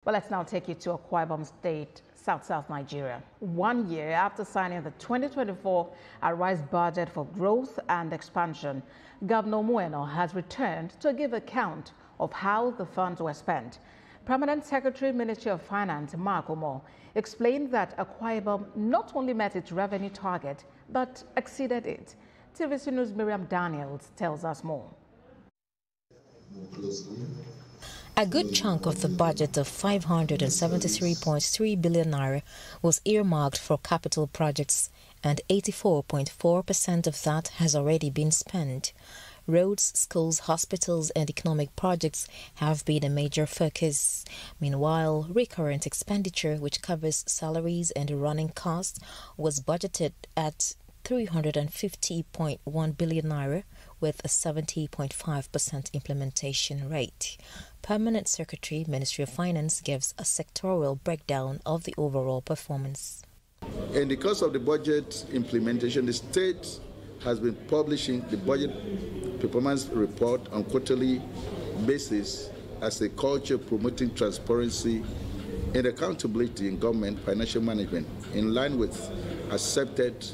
Well, let's now take you to Akwa Ibom State, South Nigeria. 1 year after signing the 2024 Arise budget for growth and expansion, Governor Umo Eno has returned to give account of how the funds were spent. Permanent Secretary, Ministry of Finance, Umoh, explained that Akwa Ibom not only met its revenue target, but exceeded it. TVC News' Miriam Daniels tells us more. A good chunk of the budget of 573.3 billion naira was earmarked for capital projects, and 84.4% of that has already been spent. Roads, schools, hospitals and economic projects have been a major focus. Meanwhile, recurrent expenditure, which covers salaries and running costs, was budgeted at 350.1 billion naira with a 70.5% implementation rate. Permanent Secretary, Ministry of Finance, gives a sectoral breakdown of the overall performance. In the course of the budget implementation, the state has been publishing the budget performance report on quarterly basis as a culture promoting transparency and accountability in government financial management in line with accepted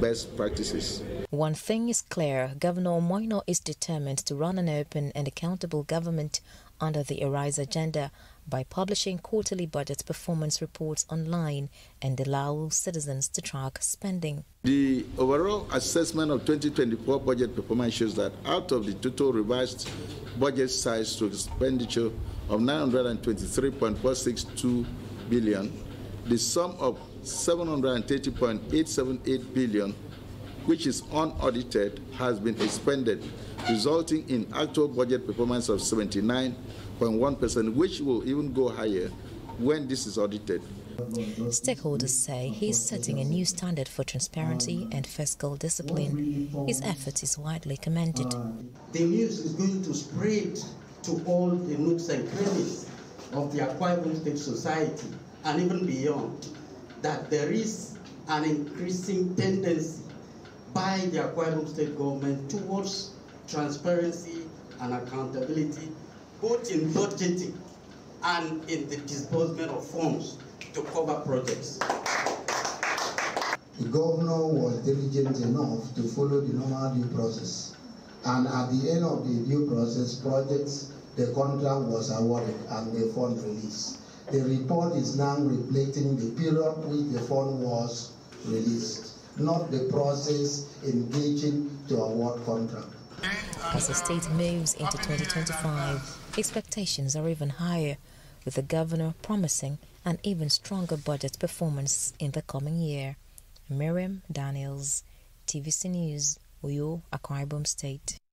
best practices. One thing is clear, Governor Umo Eno is determined to run an open and accountable government under the Arise agenda by publishing quarterly budget performance reports online and allow citizens to track spending. The overall assessment of 2024 budget performance shows that out of the total revised budget size to expenditure of 923.462 billion, the sum of 730.878 billion, which is unaudited, has been expended, resulting in actual budget performance of 79.1%, which will even go higher when this is audited. Stakeholders say he is setting a new standard for transparency and fiscal discipline. His effort is widely commended. The news is going to spread to all the nooks and crannies of the Akwa Ibom State society and even beyond, that there is an increasing tendency by the Akwa Ibom State government towards transparency and accountability, both in budgeting and in the disbursement of funds to cover projects. The governor was diligent enough to follow the normal due process, and at the end of the due process, projects, the contract was awarded and the fund released. The report is now reflecting the period which the fund was released, not the process engaging to award contract. As the state moves into 2025, expectations are even higher, with the governor promising an even stronger budget performance in the coming year. Miriam Daniels, TVC News, Akwa Ibom State.